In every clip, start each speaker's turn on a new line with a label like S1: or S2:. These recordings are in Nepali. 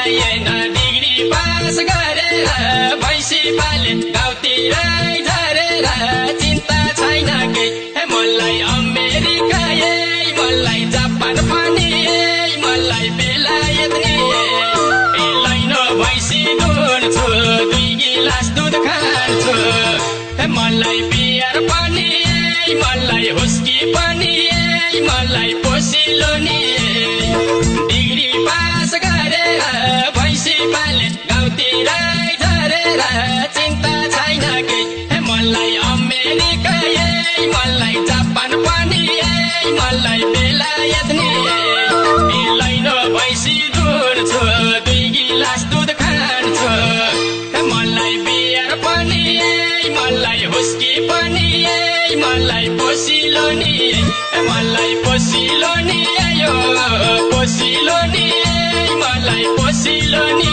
S1: पाइएन डिग्री पास गरेर भैँसी पाले गाउँतिरै झरेर चिन्ता छैन केही मलाई अमेरिका मलाई जापान पनि मलाई बेलायत नि लैन भैँसी दुर्छु 2 गिलास दुध खान्छु मलाई बियर पनि मलाई हुस्की पनि मलाई पोसिलो नि डिग्री पास गरेर भैँसी पाले गाउँतिरै झरेर चिन्ता छैन केही मलाई अमेरिका मलाई जापान पनि मलाई बेलायत नि लैन भैँसी दुर्छु 2 गिलास दुध खान्छु मलाई बियर पनि मलाई हुस्की पनि मलाई पोसिलो नि मलाई पोसिलो नि यो पोसिलो नि मलाई पोसिलो नि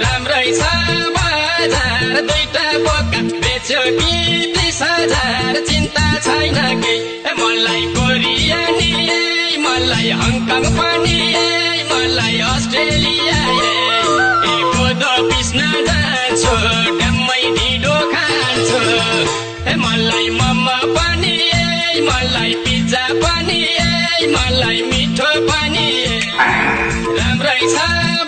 S1: राम्रै छ बजार 2टा बोका बेच्यो कि 30,000 चिन्ता छैन केही मलाई कोरिया नि मलाई हङकङ पनि मलाई अस्ट्रेलिया कोदो पिस्न जान्छु ड्याम्मै ढिँडो खान्छु मलाई मोमो पनि मलाई पिज्जा पनि मलाई मिठो पनि राम्रै छ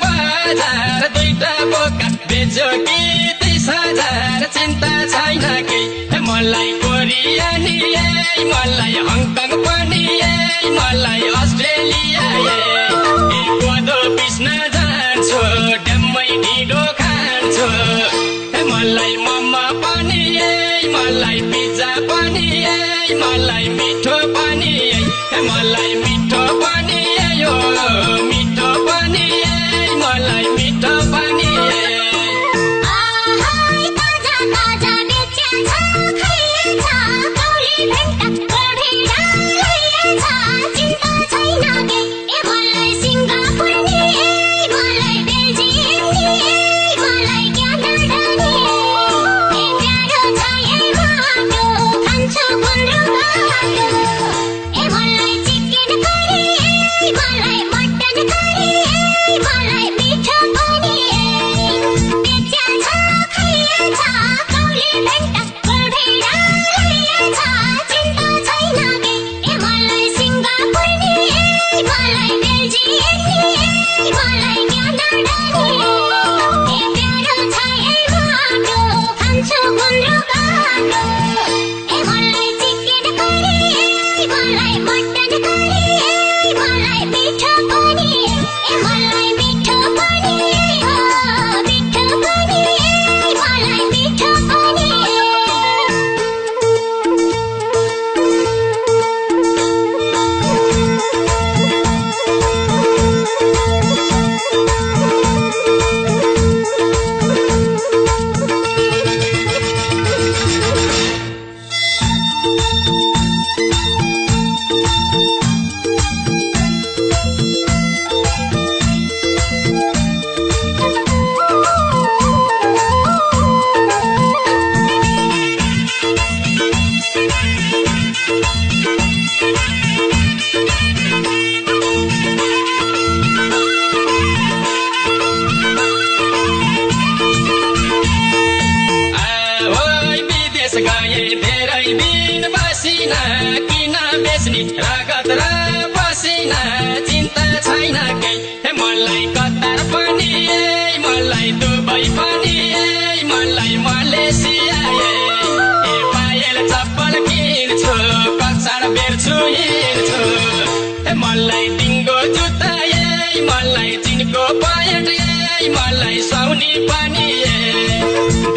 S1: बजार 2टा बोका बेच्यो कि 30,000 चिन्ता छैन केही मलाई कोरिया नि मलाई हङकङ पनि मलाई अस्ट्रेलिया कोदो पिस्न जान्छु ड्याम्मै ढिँडो खान्छु मलाई मोमो पनि मलाई पिज्जा पनि मलाई मिठो पनि मलाई मिठो पनि यो मिठो पनि मलाई मिठो पनि बेच्ने रगत र पसिना चिन्ता छैन केही मलाई कतार पनि मलाई दुबई पनि मलाई मलेसिया पायल चप्पल किन्छु कक्षाड बेर्छु हिँड्छु मलाई दिङ्गो जुत्ता मलाई चिनको पायट मलाई सुहाउने पनि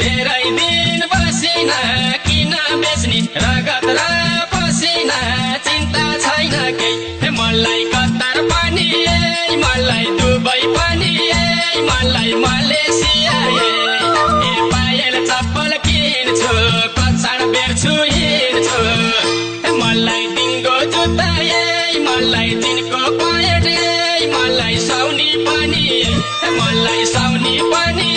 S1: धेरै दिन बसिना किन बेच्ने रगत र पसिना चिन्ता छैन केही मलाई कतार पनि मलाई दुबई पनि मलाई मलेसिया पायल चप्पल किन्छु कक्षाड बेर्छु हिँड्छु मलाई दिङ्गो जुत्ता मलाई चिनको पायट मलाई सुहाउने पनि मलाई सुहाउने पनि